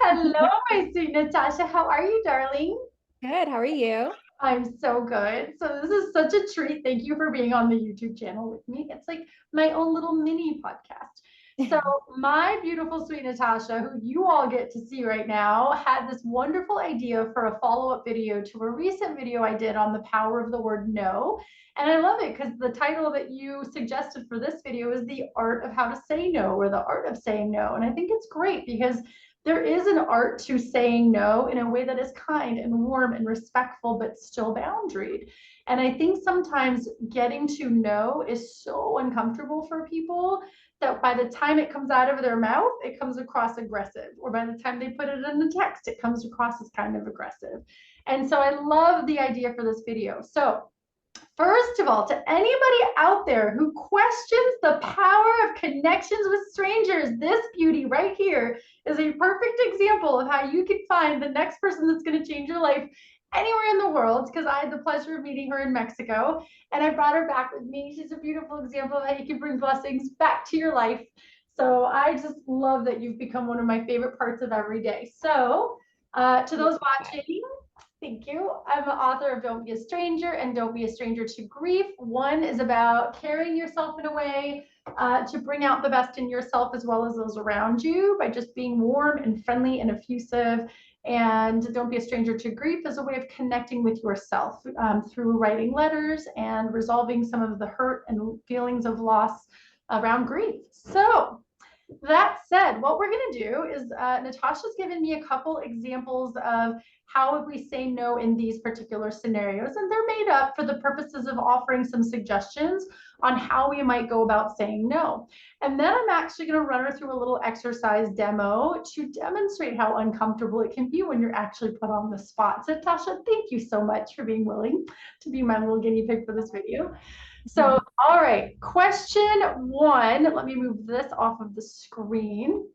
Hello, my sweet Natasha. How are you, darling? Good. How are you? I'm so good. So this is such a treat. Thank you for being on the YouTube channel with me. It's like my own little mini podcast. So my beautiful sweet Natasha, who you all get to see right now, had this wonderful idea for a follow-up video to a recent video I did on the power of the word no. And I love it because the title that you suggested for this video is The Art of How to Say No, or The Art of Saying No. And I think it's great because there is an art to saying no in a way that is kind and warm and respectful, but still boundaried. And I think sometimes getting to know is so uncomfortable for people that by the time it comes out of their mouth, it comes across aggressive. Or by the time they put it in the text, it comes across as kind of aggressive. And so I love the idea for this video. So first of all, to anybody out there who questions the power of connections with strangers, this beauty right here is a perfect example of how you can find the next person that's going to change your life anywhere in the world. Because I had the pleasure of meeting her in Mexico and I brought her back with me. She's a beautiful example of how you can bring blessings back to your life. So I just love that you've become one of my favorite parts of every day. So, to those watching, thank you. I'm the author of Don't Be a Stranger and Don't Be a Stranger to Grief. One is about carrying yourself in a way to bring out the best in yourself as well as those around you by just being warm and friendly and effusive. And Don't Be a Stranger to Grief is a way of connecting with yourself through writing letters and resolving some of the hurt and feelings of loss around grief. So, that said, what we're going to do is Natasha's given me a couple examples of how would we say no in these particular scenarios, and they're made up for the purposes of offering some suggestions on how we might go about saying no. And then I'm actually going to run her through a little exercise demo to demonstrate how uncomfortable it can be when you're actually put on the spot. So Natasha, thank you so much for being willing to be my little guinea pig for this video. So, all right, question one. Let me move this off of the screen.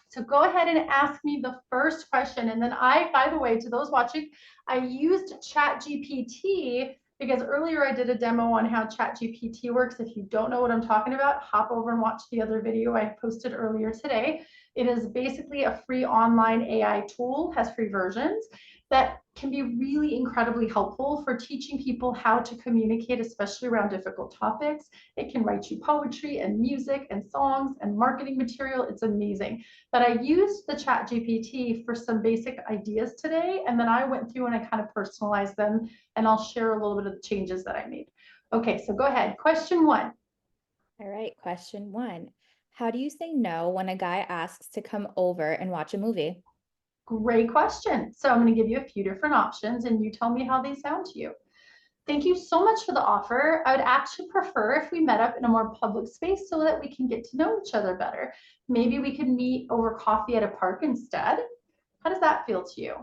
So go ahead and ask me the first question. And then by the way, to those watching, I used ChatGPT because earlier I did a demo on how ChatGPT works. If you don't know what I'm talking about, hop over and watch the other video I posted earlier today. It is basically a free online AI tool, has free versions that can be really incredibly helpful for teaching people how to communicate, especially around difficult topics. It can write you poetry and music and songs and marketing material. It's amazing. But I used the Chat GPT for some basic ideas today, and then I went through and I kind of personalized them, and I'll share a little bit of the changes that I made. Okay, so go ahead. Question one. All right. Question one. How do you say no when a guy asks to come over and watch a movie? Great question. So I'm going to give you a few different options, and you tell me how they sound to you. Thank you so much for the offer. I would actually prefer if we met up in a more public space so that we can get to know each other better. Maybe we could meet over coffee at a park instead. How does that feel to you?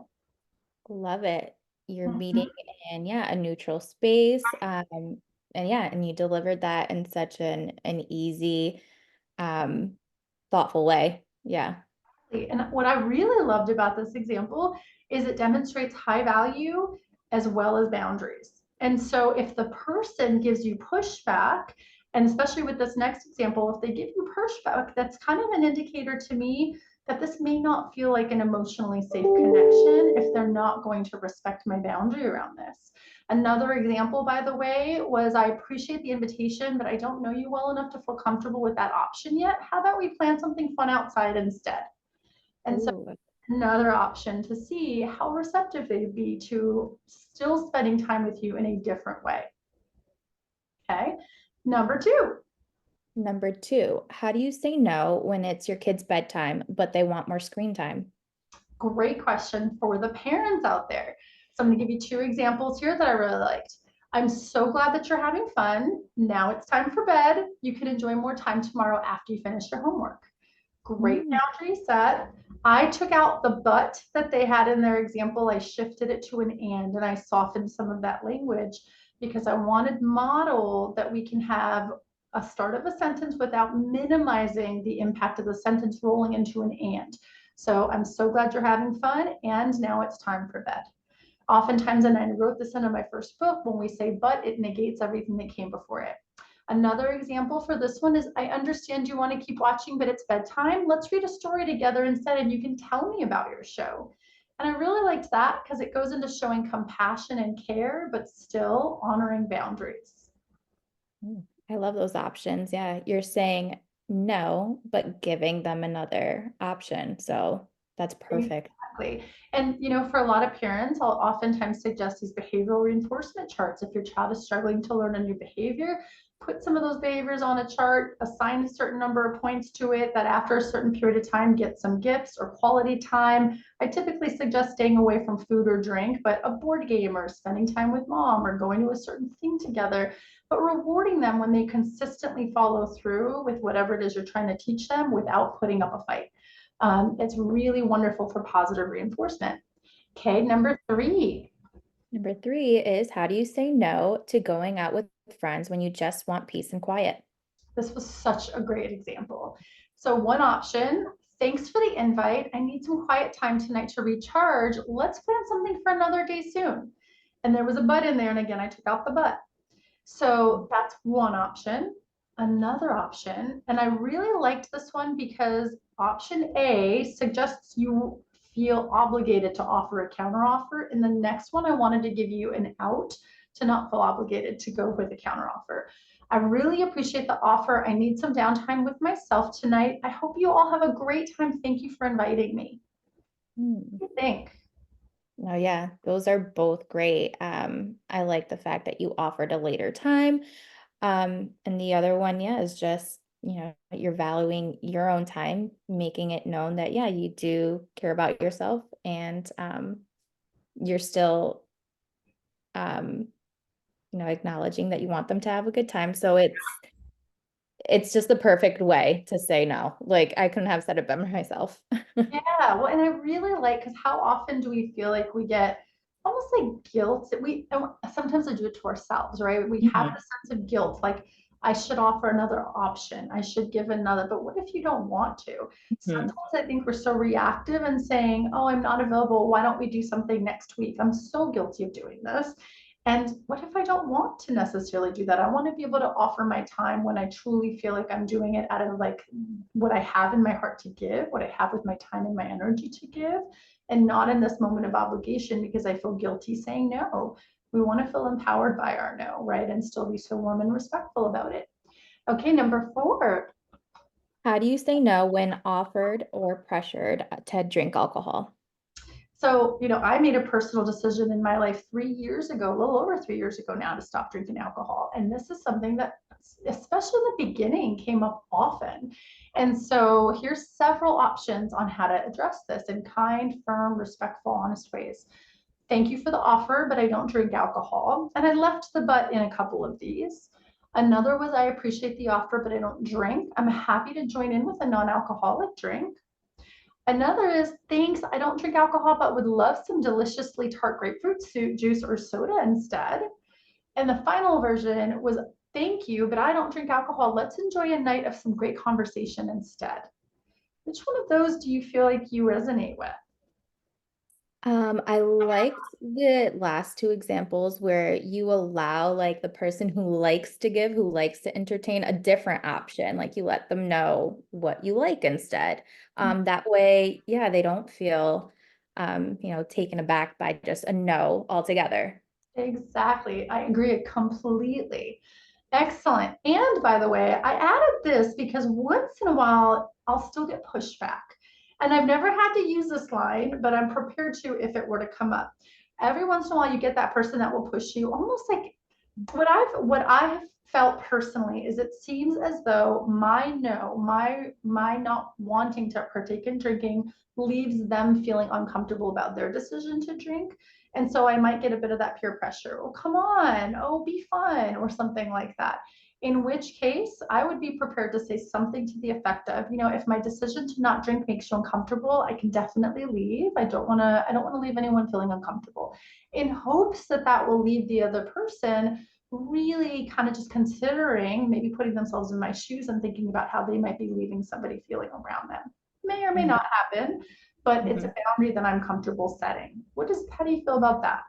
Love it. You're Mhm. meeting in, a neutral space. And you delivered that in such an easy, um, thoughtful way. Yeah. And what I really loved about this example is it demonstrates high value as well as boundaries. And so if the person gives you pushback, and especially with this next example, if they give you pushback, that's kind of an indicator to me that this may not feel like an emotionally safe connection if they're not going to respect my boundary around this. Another example, by the way, was I appreciate the invitation, but I don't know you well enough to feel comfortable with that option yet. How about we plan something fun outside instead? And so Ooh. another option to see how receptive they'd be to still spending time with you in a different way. Okay. Number two, Number two, how do you say no when it's your kid's bedtime, but they want more screen time? great question for the parents out there. So I'm going to give you two examples here that I really liked. I'm so glad that you're having fun. Now it's time for bed. You can enjoy more time tomorrow after you finish your homework. Great Mm. boundary set. I took out the but that they had in their example. I shifted it to an and I softened some of that language because I wanted model that we can have a start of a sentence without minimizing the impact of the sentence rolling into an and. So I'm so glad you're having fun, and now it's time for bed. Oftentimes, and I wrote this into my first book, when we say but, it negates everything that came before it. Another example for this one is, I understand you want to keep watching, but it's bedtime. Let's read a story together instead, and you can tell me about your show. And I really liked that because it goes into showing compassion and care, but still honoring boundaries. I love those options. Yeah, you're saying no, but giving them another option. So that's perfect. Exactly. And for a lot of parents, I'll oftentimes suggest these behavioral reinforcement charts. If your child is struggling to learn a new behavior, put some of those behaviors on a chart, assign a certain number of points to it, that after a certain period of time, get some gifts or quality time. I typically suggest staying away from food or drink, but a board game or spending time with mom or going to a certain thing together, but rewarding them when they consistently follow through with whatever it is you're trying to teach them without putting up a fight. It's really wonderful for positive reinforcement. Okay, number 3. Number three is how do you say no to going out with friends when you just want peace and quiet? This was such a great example. So, one option, thanks for the invite. I need some quiet time tonight to recharge. Let's plan something for another day soon. And there was a but in there. And again, I took out the but. So that's one option. Another option, and I really liked this one because option A suggests you feel obligated to offer a counteroffer. And the next one, I wanted to give you an out to not feel obligated to go with a counteroffer. I really appreciate the offer. I need some downtime with myself tonight. I hope you all have a great time. Thank you for inviting me. Hmm. What do you think? Oh yeah, those are both great. I like the fact that you offered a later time. And the other one, yeah, is just, you're valuing your own time, making it known that, yeah, you do care about yourself and you're still, um, acknowledging that you want them to have a good time. So it's just the perfect way to say no. Like I couldn't have said it better myself. Yeah, well, and I really like, because how often do we feel like we get almost like guilt that and sometimes I do it to ourselves, right? We have Mhm. the sense of guilt, like I should offer another option, I should give another, but what if you don't want to? Mhm. Sometimes I think we're so reactive and saying, oh, I'm not available. Why don't we do something next week? I'm so guilty of doing this. And what if I don't want to necessarily do that? I want to be able to offer my time when I truly feel like I'm doing it out of like what I have in my heart to give, what I have with my time and my energy to give, and not in this moment of obligation because I feel guilty saying no. We want to feel empowered by our no, right? And still be so warm and respectful about it. Okay, number 4. How do you say no when offered or pressured to drink alcohol? So, I made a personal decision in my life 3 years ago, a little over 3 years ago now, to stop drinking alcohol. And this is something that, especially in the beginning, came up often. And so, here's several options on how to address this in kind, firm, respectful, honest ways. Thank you for the offer, but I don't drink alcohol. And I left the but in a couple of these. Another was, I appreciate the offer, but I don't drink. I'm happy to join in with a non alcoholic drink. Another is, thanks, I don't drink alcohol, but would love some deliciously tart grapefruit juice or soda instead. And the final version was, thank you, but I don't drink alcohol. Let's enjoy a night of some great conversation instead. Which one of those do you feel like you resonate with? I liked the last two examples where you allow like the person who likes to give, who likes to entertain a different option. Like you let them know what you like instead. That way, yeah, they don't feel taken aback by just a no altogether. Exactly. I agree completely. Excellent. And by the way, I added this because once in a while I'll still get pushback. And I've never had to use this line, but I'm prepared to if it were to come up. Every once in a while you get that person that will push you, almost like what I've felt personally is, it seems as though my no, my not wanting to partake in drinking leaves them feeling uncomfortable about their decision to drink. And so I might get a bit of that peer pressure. Oh, come on. Oh, be fun, or something like that. In which case, I would be prepared to say something to the effect of, if my decision to not drink makes you uncomfortable, I can definitely leave. I don't want to leave anyone feeling uncomfortable, in hopes that that will leave the other person really kind of just considering, maybe putting themselves in my shoes and thinking about how they might be leaving somebody feeling around them. May or may Mhm. not happen, but it's a Mhm. boundary that I'm comfortable setting. How do you feel about that?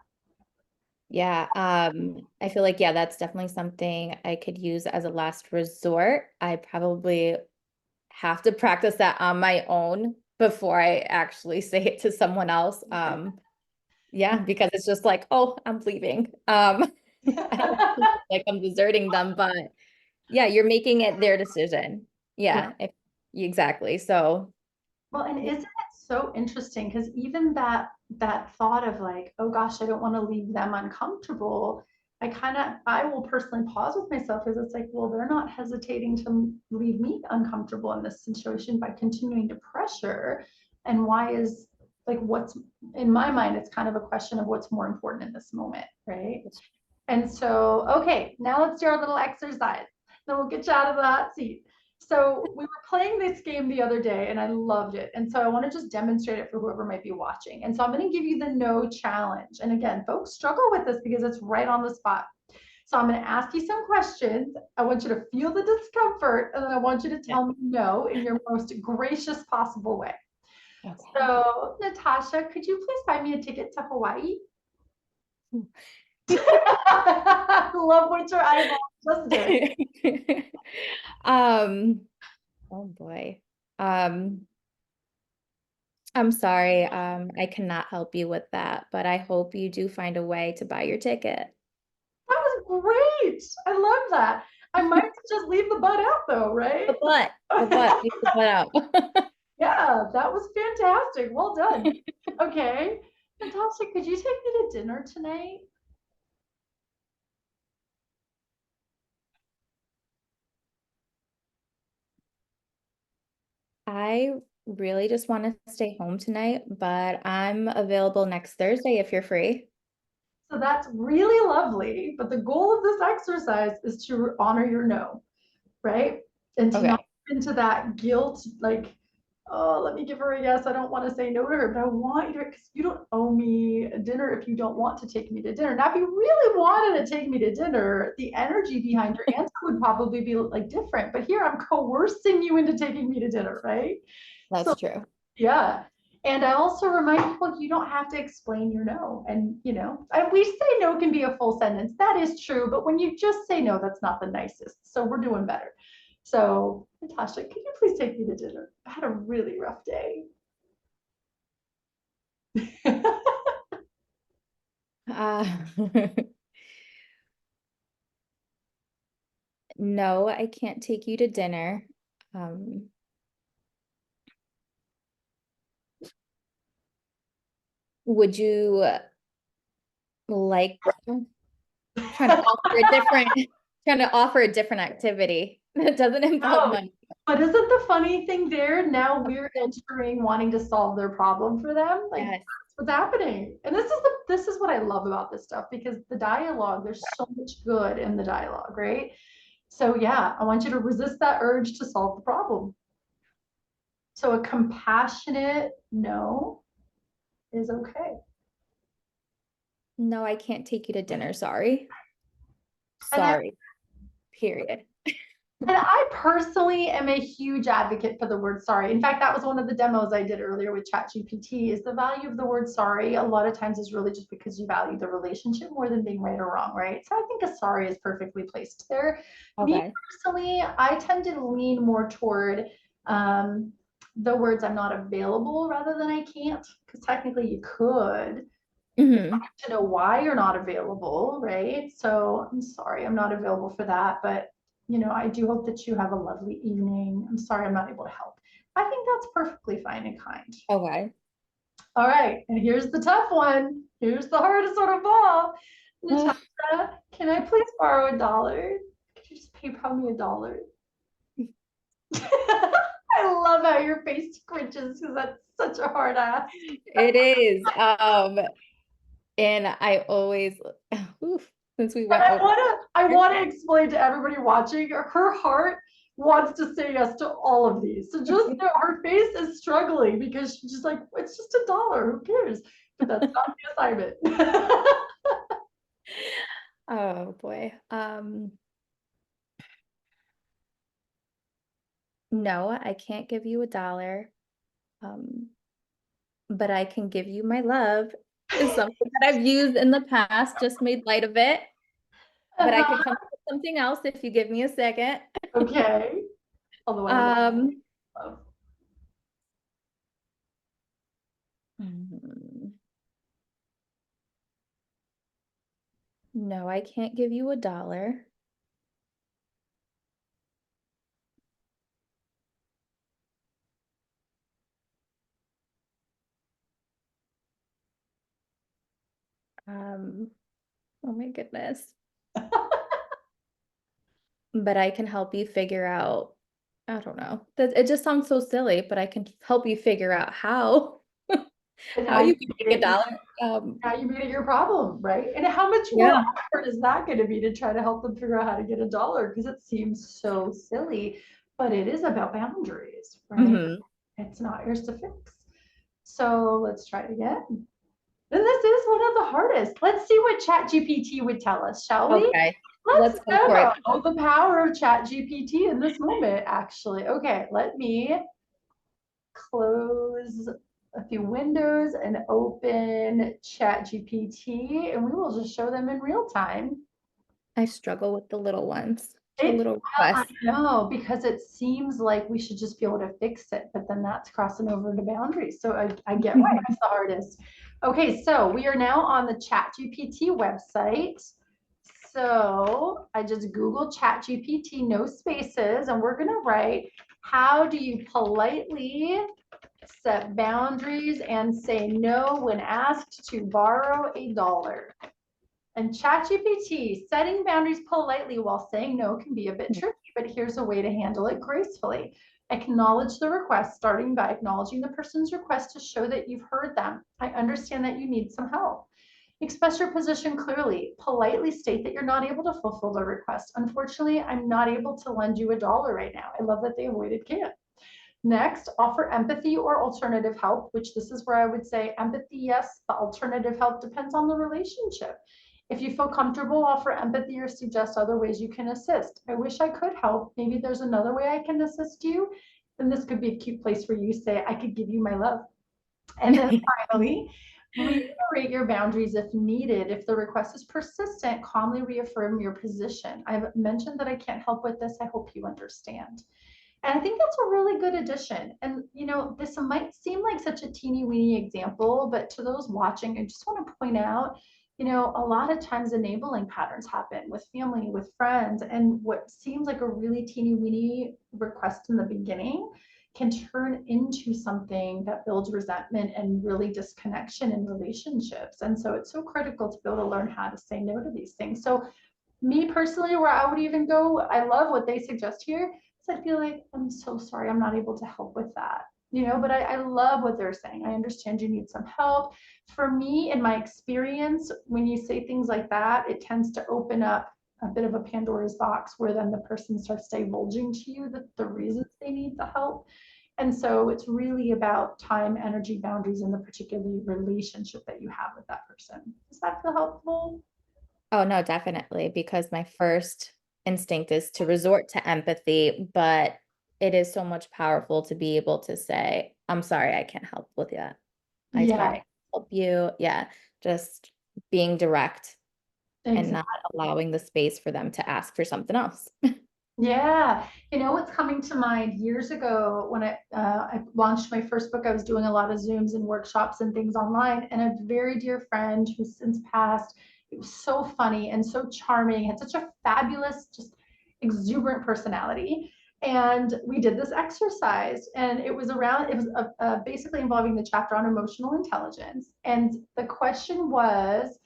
Yeah, I feel like, yeah, that's definitely something I could use as a last resort. I probably have to practice that on my own before I actually say it to someone else. Yeah, because it's just like, oh, I'm leaving. I don't feel like I'm deserting them, but yeah, you're making it their decision. Yeah. Yeah, exactly. So, Well, and yeah, isn't it so interesting? Because even that thought of like, oh gosh, I don't want to leave them uncomfortable. I will personally pause with myself because it's like, well, they're not hesitating to leave me uncomfortable in this situation by continuing to pressure. And why is like what's in my mind, it's kind of a question of what's more important in this moment, right? it's And so, okay, now let's do our little exercise. Then we'll get you out of the hot seat. So we were playing this game the other day and I loved it. And so I want to just demonstrate it for whoever might be watching. And so I'm going to give you the no challenge. And again, folks struggle with this because it's right on the spot. So I'm going to ask you some questions. I want you to feel the discomfort and then I want you to yeah. tell me no in your most gracious possible way. Okay. So, Natasha, could you please buy me a ticket to Hawaii? Love what your eyeball just did. Um, oh boy. Um, I'm sorry. I cannot help you with that, but I hope you do find a way to buy your ticket. That was great. I love that. I might just leave the butt out though, right? The butt, leave the butt out. Yeah, that was fantastic. Well done. Okay. Natasha, could you take me to dinner tonight? I really just want to stay home tonight, but I'm available next Thursday if you're free. So that's really lovely. But the goal of this exercise is to honor your no, right? And to not Okay. get into that guilt, like, oh, let me give her a yes. I don't want to say no to her, but I want you to, because you don't owe me a dinner if you don't want to take me to dinner. Now, if you really wanted to take me to dinner, the energy behind your answer would probably be like different. But here I'm coercing you into taking me to dinner, right? So That's true. yeah. And I also remind people you don't have to explain your no. And, we say no can be a full sentence. That is true. But when you just say no, that's not the nicest. So we're doing better. So, Natasha, can you please take me to dinner? I had a really rough day. Uh, no, I can't take you to dinner. Um, would you like trying to offer a different trying to offer a different activity that doesn't involve Oh, money? but isn't the funny thing there? Now Oh, we're entering wanting to solve their problem for them. Like yes. that's what's happening. And this is what I love about this stuff because the dialogue, there's so much good in the dialogue, right? So yeah, I want you to resist that urge to solve the problem. So a compassionate no is okay. No, I can't take you to dinner. Sorry. And I Sorry. Period. And I personally am a huge advocate for the word sorry. In fact, that was one of the demos I did earlier with ChatGPT is the value of the word sorry a lot of times is really just because you value the relationship more than being right or wrong, right? So I think a sorry is perfectly placed there. Me Okay. personally, I tend to lean more toward um, the words I'm not available rather than I can't, because technically you could Hmm. to know why you're not available, right? So I'm sorry, I'm not available for that, but I do hope that you have a lovely evening. I'm sorry I'm not able to help. I think that's perfectly fine and kind. Okay. All right, and here's the tough one. Here's the hardest one of all. Natasha, can I please borrow $1? Could you just PayPal me $1? I love how your face twitches because that's such a hard ask. It is. And I always, oof, since we And went over. I want to explain to everybody watching, her heart wants to say yes to all of these. So just know her face is struggling because she's just like, it's just $1. Who cares? But that's not the assignment. Oh boy. No, I can't give you $1. Um, but I can give you my love. is something that I've used in the past, just made light of it. But I could come up with something else if you give me a second. Okay. Although I Um, love. hmm, no, I can't give you $1. Um, oh my goodness. But I can help you figure out, I don't know. That it just sounds so silly, but I can help you figure out how And how now you you can made make a it, dollar. now you made it your problem, right? And how much more Yeah. effort is that going to be to try to help them figure out how to get a dollar? Because it seems so silly, but it is about boundaries, right? Hmm. It's not yours to fix. So let's try it again. And this is one of the hardest. Let's see what ChatGPT would tell us, shall we? Okay, Let's let's go for it. demo the power of ChatGPT in this moment, actually. Okay, let me close a few windows and open ChatGPT, and we will just show them in real time. I struggle with the little ones, the It, little I requests. know, because it seems like we should just be able to fix it, but then that's crossing over into boundaries. So I get why it's the hardest. Okay, so we are now on the ChatGPT website. So I just Google ChatGPT, no spaces, and we're gonna write, how do you politely set boundaries and say no when asked to borrow a dollar? And ChatGPT, setting boundaries politely while saying no can be a bit tricky, but here's a way to handle it gracefully. Acknowledge the request, starting by acknowledging the person's request to show that you've heard them. I understand that you need some help. Express your position clearly. Politely state that you're not able to fulfill the request. Unfortunately, I'm not able to lend you a dollar right now. I love that they avoided can't. Next, offer empathy or alternative help, which this is where I would say empathy, yes, but alternative help depends on the relationship. If you feel comfortable, offer empathy or suggest other ways you can assist. I wish I could help. Maybe there's another way I can assist you. Then this could be a cute place where you say, I could give you my love. And then finally, reiterate your boundaries if needed. If the request is persistent, calmly reaffirm your position. I've mentioned that I can't help with this. I hope you understand. And I think that's a really good addition. And, this might seem like such a teeny weeny example, but to those watching, I just want to point out, a lot of times enabling patterns happen with family, with friends, and what seems like a really teeny weeny request in the beginning can turn into something that builds resentment and really disconnection in relationships. And so it's so critical to be able to learn how to say no to these things. So me personally, where I would even go, I love what they suggest here. So I feel like, I'm so sorry, I'm not able to help with that. But I love what they're saying. I understand you need some help. For me, in my experience, when you say things like that, it tends to open up a bit of a Pandora's box where then the person starts divulging to you the reasons they need the help. And so it's really about time, energy, boundaries, and the particular relationship that you have with that person. Does that feel helpful? Oh, no, definitely, because my first instinct is to resort to empathy, but it is so much powerful to be able to say, I'm sorry, I can't help with that. I sorry, I Yeah, can't help you. Yeah, just being direct and exactly. not allowing the space for them to ask for something else. Yeah, what's coming to mind years ago when I launched my first book, I was doing a lot of Zooms and workshops and things online, and a very dear friend who's since passed. It was so funny and so charming, had such a fabulous, just exuberant personality. And we did this exercise, and it was basically involving the chapter on emotional intelligence. And the question was,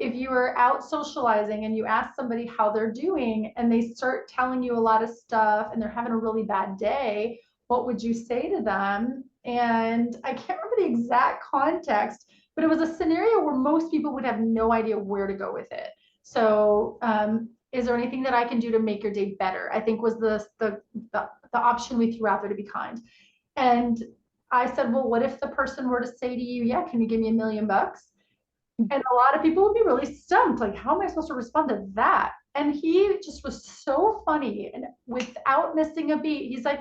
if you are out socializing and you ask somebody how they're doing and they start telling you a lot of stuff and they're having a really bad day, what would you say to them? And I can't remember the exact context, but it was a scenario where most people would have no idea where to go with it. So, is there anything that I can do to make your day better? I think was the option we threw out there, to be kind. And I said, well, what if the person were to say to you, yeah, can you give me $1 million? And a lot of people would be really stumped, like, how am I supposed to respond to that? And he just was so funny. And without missing a beat, he's like,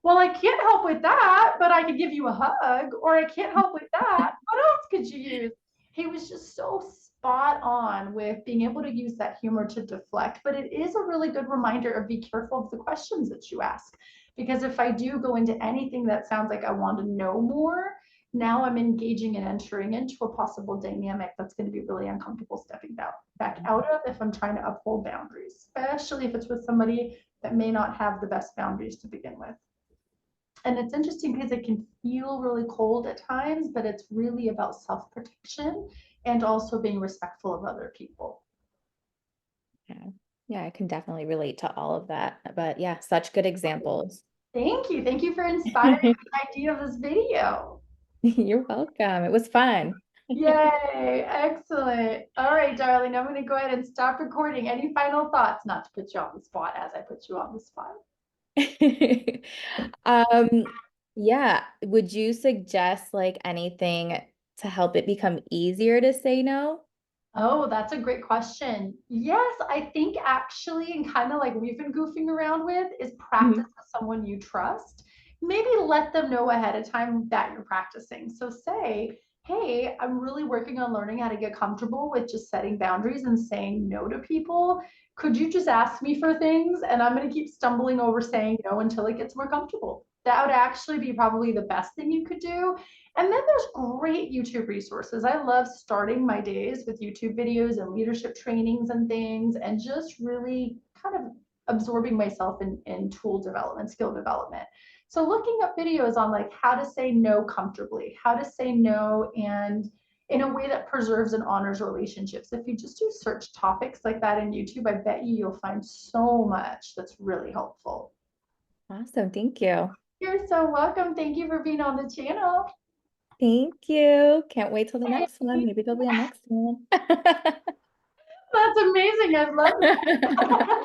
well, I can't help with that, but I could give you a hug, or I can't help with that. What else could you use? he was just so spot on with being able to use that humor to deflect. But it is a really good reminder of be careful of the questions that you ask. Because if I do go into anything that sounds like I want to know more, now I'm engaging and entering into a possible dynamic that's going to be really uncomfortable stepping back out of if I'm trying to uphold boundaries, especially if it's with somebody that may not have the best boundaries to begin with. And it's interesting because it can feel really cold at times, but it's really about self protection and also being respectful of other people. Yeah. Yeah, I can definitely relate to all of that. But yeah, such good examples. Thank you. Thank you for inspiring the idea of this video. You're welcome. It was fun. Yay. Excellent. All right, darling. I'm going to go ahead and stop recording. Any final thoughts? Not to put you on the spot as I put you on the spot. Um, yeah, would you suggest like anything to help it become easier to say no? Oh, that's a great question. Yes, I think actually, and kind of like we've been goofing around with, is practice Mhm. with someone you trust. Maybe let them know ahead of time that you're practicing. So say, hey, I'm really working on learning how to get comfortable with just setting boundaries and saying no to people. Could you just ask me for things? And I'm going to keep stumbling over saying no until it gets more comfortable. That would actually be probably the best thing you could do. And then there's great YouTube resources. I love starting my days with YouTube videos and leadership trainings and things, and just really kind of absorbing myself in tool development, skill development. So looking up videos on like how to say no comfortably, how to say no and in a way that preserves and honors relationships. If you just do search topics like that in YouTube, I bet you'll find so much that's really helpful. Awesome. Thank you. You're so welcome. Thank you for being on the channel. Thank you. Can't wait till the next one. Maybe there'll be a next one. That's amazing. I love that.